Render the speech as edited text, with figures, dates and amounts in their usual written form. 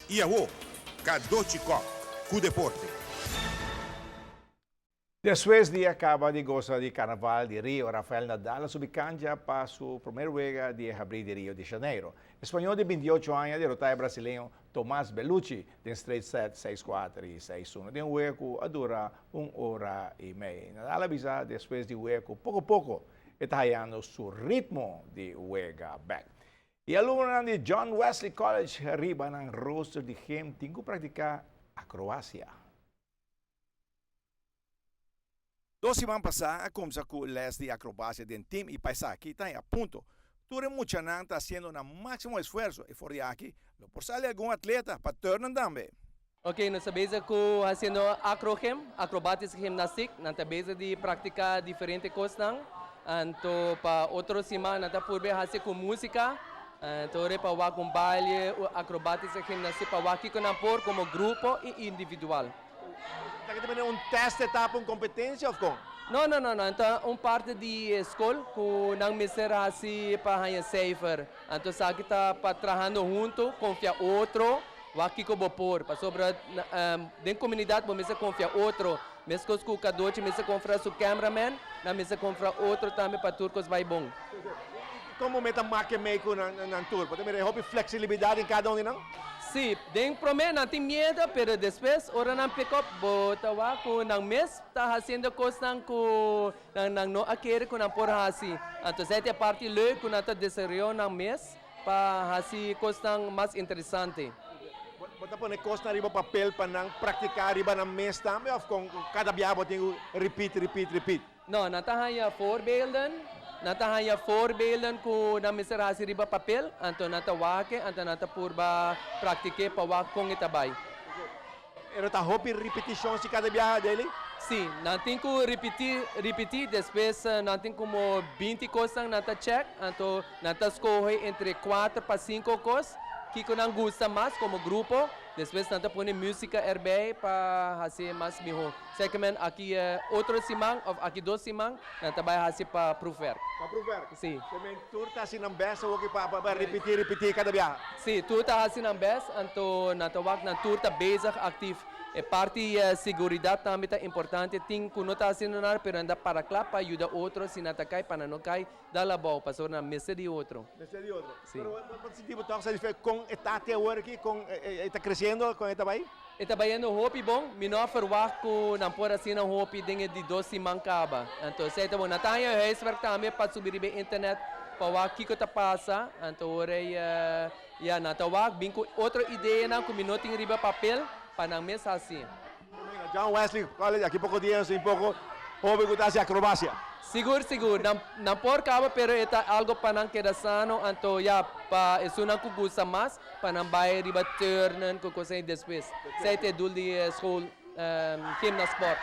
Iawo, Kadochikov, cu deporte. Después de acaba de gozar de Carnaval de Rio, Rafael Nadal subicanja para su primer juego de abril de Rio de Janeiro. Espanhol de 28 anos derrotou o brasileiro Tomás Bellucci em straight set 6-4 e 6-1. De juego que dura 1 hora e meia. Nadal avisa depois de juego, pouco a pouco, está hallando su ritmo de juego back. E alumno de John Wesley College arriba ng roster de game tingo praticar a Croácia. 2 semanas passadas, começou com o les de acrobacia del team e paisa aqui está a ponto. Tudo mucha está haciendo un máximo esfuerzo e fora aqui, lo por salir algum atleta para tornar também. Ok, nós estamos fazendo acrobática gimnástica, nós estamos de praticar diferentes coisas. Então, para outra semana, nós estamos fazer com música, então para com baile, acrobática gimnástica, para aqui com como grupo e individual. Está também teste etapa, competência ou como? Não. Então, parte de escola, que não me será assim para ganhar safer. Então, aqui está para trabalhando junto, confiar outro, aqui como por. Para sobre dentro da comunidade, vamos confiar outro. Mesmo com o cadote, me confiar o cameraman, me confiar outro também para turcos vai bom. Como meta marca meio na tour? Pode ter hobby flexibilidade em cada não? Sim, dentro do não tem medo, mas depois, hora não pick up, botawa ko ng mes, está fazendo coisas que não aquele que não por assim. Então, essa é a parte legal que nós desenvolvemos ng mes para fazer coisas mais interessantes. Você pode costa riba papel para não praticar riba na mes também ou com cada biabo tem repeat? Não, nós temos voorbeelden ku na misera riba papel, anto nata wake, anto nata purba praktike pa wak kong itabay. Era ta hopi repetição se cada biyahe dele? Sim, natin ko repetir, depois natin como 20 coisas nata check, anto nata escolhe entre 4 para 5 coisas que não gusta mais como grupo, depois nata põe música RB para fazer mais melhor. Second, aqui outro semana, aqui 2 semanas, nata vai fazer para provar. Para provar? Sim. Também tour está assim na besta ou que para repetir cada biyahe? Sim, tour está assim na besta, então nata wak na tour está bezig ativo. E parte segurança também é importante. Tem que não está fazendo nada, mas anda para lá para ajudar outro, se não cai, para não cair, dá la boa, para sobre na mesa de outro. Mesa de outro? Sim. Mas você tipo, está satisfeito com a até agora aqui, está crescendo com esta vai? Está bem hopi bom, minha verwacht que não pode assim não hopi dinge de 2 semanas acaba. Então, se está bom, na tanha huiswerk também para subir bem internet, para o que está passa, então ora ya na tawag, binko outra ideia na que não tem riba papel. Para não mesa assim. John Wesley College, aqui pouco dia, um pouco, hobby que está acrobacia. Seguro. Não por cabo, pero é algo para não quedar sano, então já para isso não gusta mais, para não vai riba turnen, com coisa depois. Sei te dul de school, gimnasport.